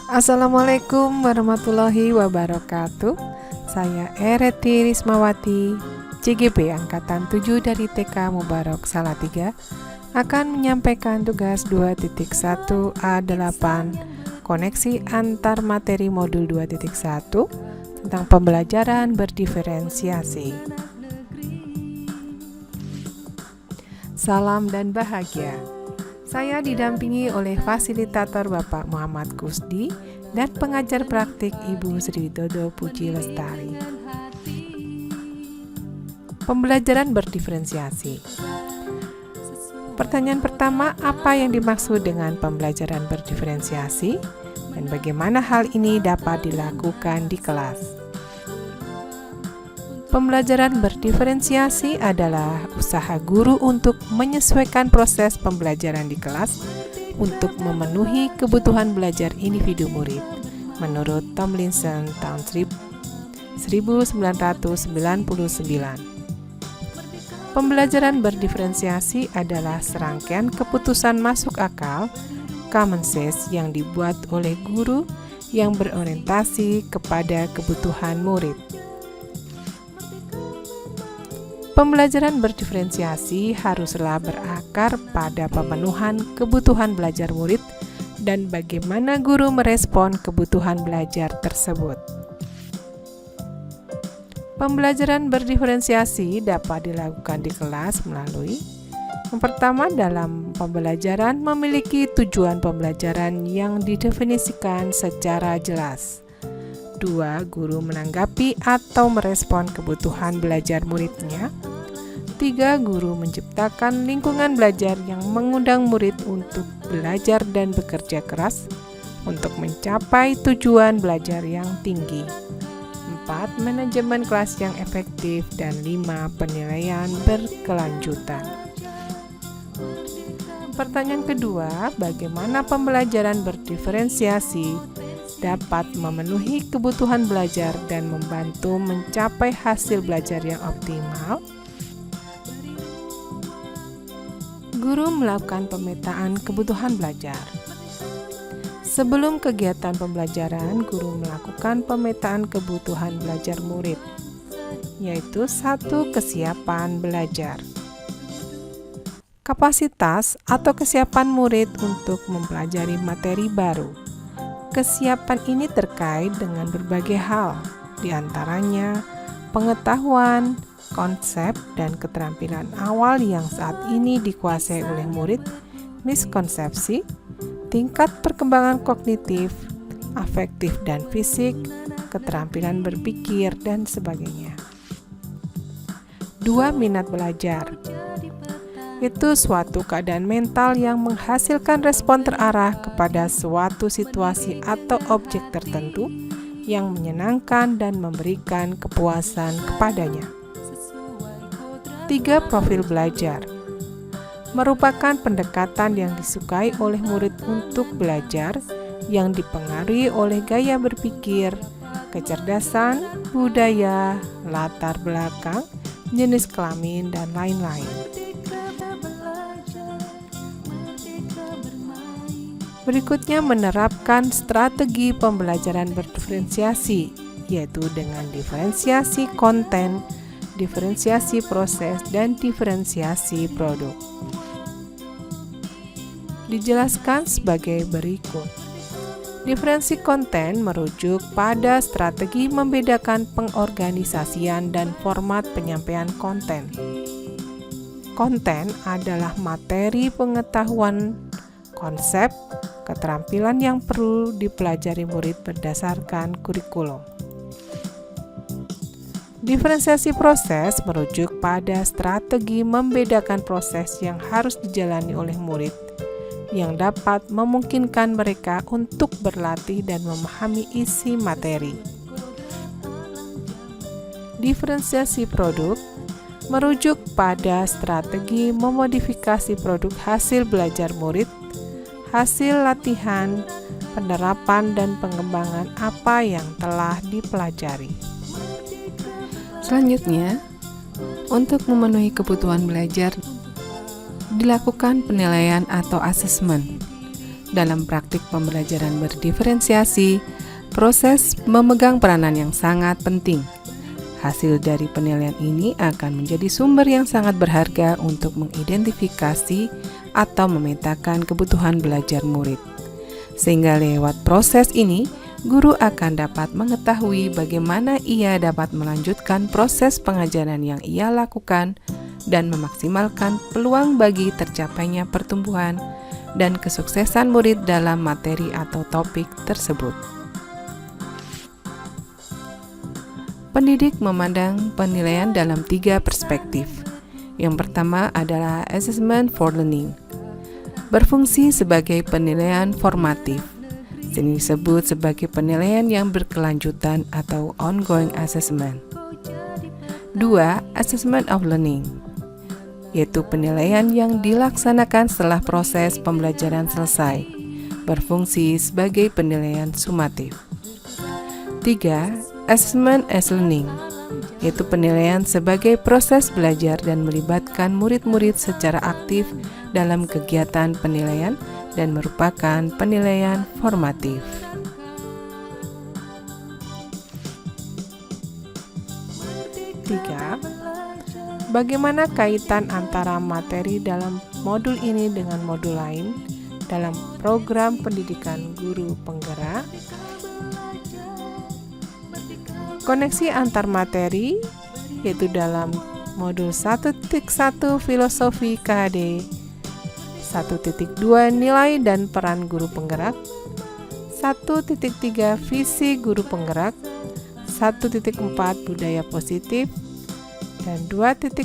Assalamualaikum warahmatullahi wabarakatuh. Saya Ereti Rismawati, CGP Angkatan 7 dari TK Mubarok Salatiga, akan menyampaikan tugas 2.1A8 koneksi antar materi modul 2.1 tentang pembelajaran berdiferensiasi. Salam dan bahagia. Saya didampingi oleh fasilitator Bapak Muhammad Kusdi dan pengajar praktik Ibu Sri Widodo Puji Lestari. Pembelajaran berdiferensiasi. Pertanyaan pertama, apa yang dimaksud dengan pembelajaran berdiferensiasi dan bagaimana hal ini dapat dilakukan di kelas? Pembelajaran berdiferensiasi adalah usaha guru untuk menyesuaikan proses pembelajaran di kelas untuk memenuhi kebutuhan belajar individu murid, menurut Tomlinson tahun 1999. Pembelajaran berdiferensiasi adalah serangkaian keputusan masuk akal, common sense yang dibuat oleh guru yang berorientasi kepada kebutuhan murid. Pembelajaran berdiferensiasi haruslah berakar pada pemenuhan kebutuhan belajar murid dan bagaimana guru merespon kebutuhan belajar tersebut. Pembelajaran berdiferensiasi dapat dilakukan di kelas melalui: yang pertama, dalam pembelajaran memiliki tujuan pembelajaran yang didefinisikan secara jelas. 2. Guru menanggapi atau merespon kebutuhan belajar muridnya. 3. Guru menciptakan lingkungan belajar yang mengundang murid untuk belajar dan bekerja keras untuk mencapai tujuan belajar yang tinggi. 4. Manajemen kelas yang efektif. Dan 5. Penilaian berkelanjutan. Pertanyaan kedua, bagaimana pembelajaran berdiferensiasi dapat memenuhi kebutuhan belajar dan membantu mencapai hasil belajar yang optimal? Guru melakukan pemetaan kebutuhan belajar. Sebelum kegiatan pembelajaran, guru melakukan pemetaan kebutuhan belajar murid, yaitu 1. Kesiapan belajar. Kapasitas atau kesiapan murid untuk mempelajari materi baru. Kesiapan ini terkait dengan berbagai hal, diantaranya pengetahuan, konsep, dan keterampilan awal yang saat ini dikuasai oleh murid, miskonsepsi, tingkat perkembangan kognitif, afektif dan fisik, keterampilan berpikir, dan sebagainya. 2. Minat belajar. Itu suatu keadaan mental yang menghasilkan respon terarah kepada suatu situasi atau objek tertentu yang menyenangkan dan memberikan kepuasan kepadanya. 3. Profil belajar. Merupakan pendekatan yang disukai oleh murid untuk belajar yang dipengaruhi oleh gaya berpikir, kecerdasan, budaya, latar belakang, jenis kelamin, dan lain-lain. Berikutnya, menerapkan strategi pembelajaran berdiferensiasi, yaitu dengan diferensiasi konten, diferensiasi proses, dan diferensiasi produk. Dijelaskan sebagai berikut. Diferensi konten merujuk pada strategi membedakan pengorganisasian dan format penyampaian konten. Konten adalah materi pengetahuan, konsep, keterampilan yang perlu dipelajari murid berdasarkan kurikulum. Diferensiasi proses merujuk pada strategi membedakan proses yang harus dijalani oleh murid yang dapat memungkinkan mereka untuk berlatih dan memahami isi materi. Diferensiasi produk merujuk pada strategi memodifikasi produk hasil belajar murid, hasil latihan, penerapan dan pengembangan apa yang telah dipelajari. Selanjutnya, untuk memenuhi kebutuhan belajar, dilakukan penilaian atau asesmen. Dalam praktik pembelajaran berdiferensiasi, proses memegang peranan yang sangat penting. Hasil dari penilaian ini akan menjadi sumber yang sangat berharga untuk mengidentifikasi atau memetakan kebutuhan belajar murid. Sehingga lewat proses ini, guru akan dapat mengetahui bagaimana ia dapat melanjutkan proses pengajaran yang ia lakukan dan memaksimalkan peluang bagi tercapainya pertumbuhan dan kesuksesan murid dalam materi atau topik tersebut. Pendidik memandang penilaian dalam 3 perspektif. Yang pertama adalah assessment for learning, berfungsi sebagai penilaian formatif. Ini disebut sebagai penilaian yang berkelanjutan atau ongoing assessment. 2. Assessment of learning, yaitu penilaian yang dilaksanakan setelah proses pembelajaran selesai, berfungsi sebagai penilaian sumatif. 3. Assessment as learning, yaitu penilaian sebagai proses belajar dan melibatkan murid-murid secara aktif dalam kegiatan penilaian dan merupakan penilaian formatif. Tiga, bagaimana kaitan antara materi dalam modul ini dengan modul lain dalam program pendidikan guru penggerak? Koneksi antar materi, yaitu dalam modul 1.1 Filosofi KHD, 1.2 Nilai dan peran guru penggerak, 1.3 Visi guru penggerak, 1.4 Budaya positif, dan 2.1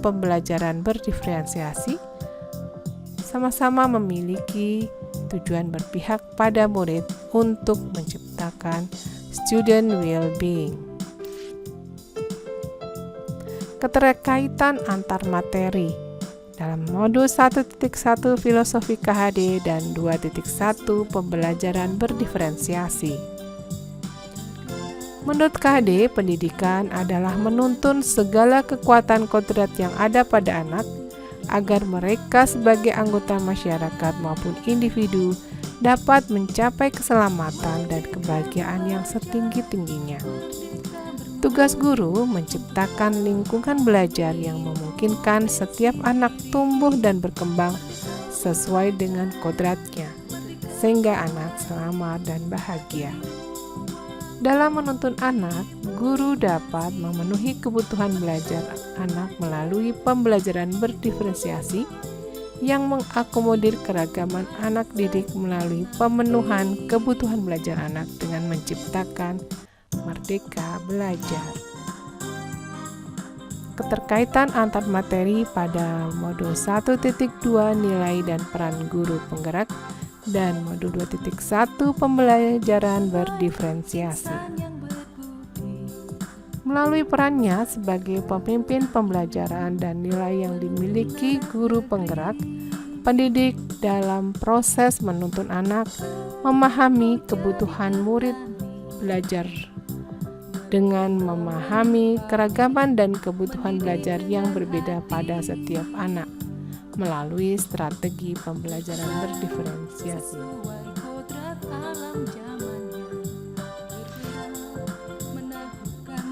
Pembelajaran berdiferensiasi, sama-sama memiliki tujuan berpihak pada murid untuk menciptakan student well-being. Keterkaitan antar materi dalam modul 1.1 Filosofi KHD dan 2.1 Pembelajaran berdiferensiasi. Menurut KHD, pendidikan adalah menuntun segala kekuatan kodrat yang ada pada anak agar mereka sebagai anggota masyarakat maupun individu dapat mencapai keselamatan dan kebahagiaan yang setinggi-tingginya. Tugas guru menciptakan lingkungan belajar yang memungkinkan setiap anak tumbuh dan berkembang sesuai dengan kodratnya, sehingga anak selamat dan bahagia. Dalam menuntun anak, guru dapat memenuhi kebutuhan belajar anak melalui pembelajaran berdiferensiasi yang mengakomodir keragaman anak didik melalui pemenuhan kebutuhan belajar anak dengan menciptakan merdeka belajar. Keterkaitan antar materi pada modul 1.2 Nilai dan peran guru penggerak dan modul 2.1 Pembelajaran berdiferensiasi. Melalui perannya sebagai pemimpin pembelajaran dan nilai yang dimiliki guru penggerak, pendidik dalam proses menuntun anak memahami kebutuhan murid belajar dengan memahami keragaman dan kebutuhan belajar yang berbeda pada setiap anak melalui strategi pembelajaran berdiferensiasi.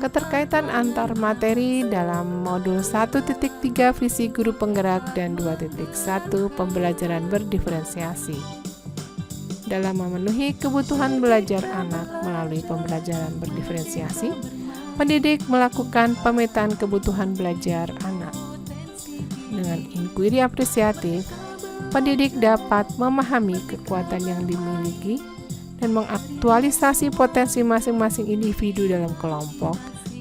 Keterkaitan antar materi dalam modul 1.3 Visi guru penggerak dan 2.1 Pembelajaran berdiferensiasi. Dalam memenuhi kebutuhan belajar anak melalui pembelajaran berdiferensiasi, pendidik melakukan pemetaan kebutuhan belajar anak. Dengan inquiry apresiatif, pendidik dapat memahami kekuatan yang dimiliki dan mengaktualisasi potensi masing-masing individu dalam kelompok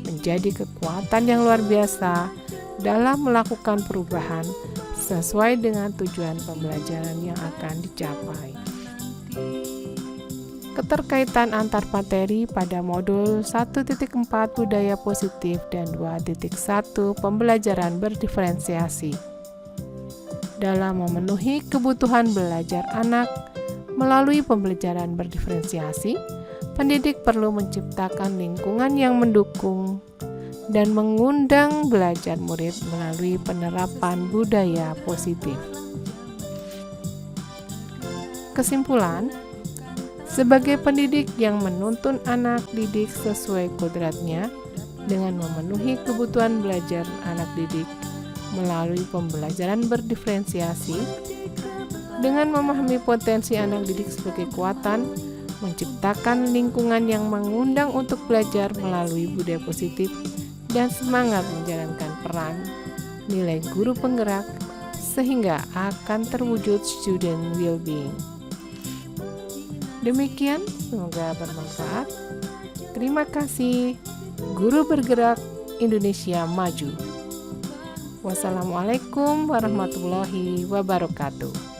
menjadi kekuatan yang luar biasa dalam melakukan perubahan sesuai dengan tujuan pembelajaran yang akan dicapai. Keterkaitan antar materi pada modul 1.4 Budaya positif dan 2.1 Pembelajaran berdiferensiasi. Dalam memenuhi kebutuhan belajar anak melalui pembelajaran berdiferensiasi, pendidik perlu menciptakan lingkungan yang mendukung dan mengundang belajar murid melalui penerapan budaya positif. Kesimpulan, sebagai pendidik yang menuntun anak didik sesuai kodratnya dengan memenuhi kebutuhan belajar anak didik melalui pembelajaran berdiferensiasi, dengan memahami potensi anak didik sebagai kekuatan, menciptakan lingkungan yang mengundang untuk belajar melalui budaya positif, dan semangat menjalankan peran nilai guru penggerak sehingga akan terwujud student well-being. Demikian, semoga bermanfaat. Terima kasih. Guru Bergerak Indonesia Maju. Wassalamualaikum warahmatullahi wabarakatuh.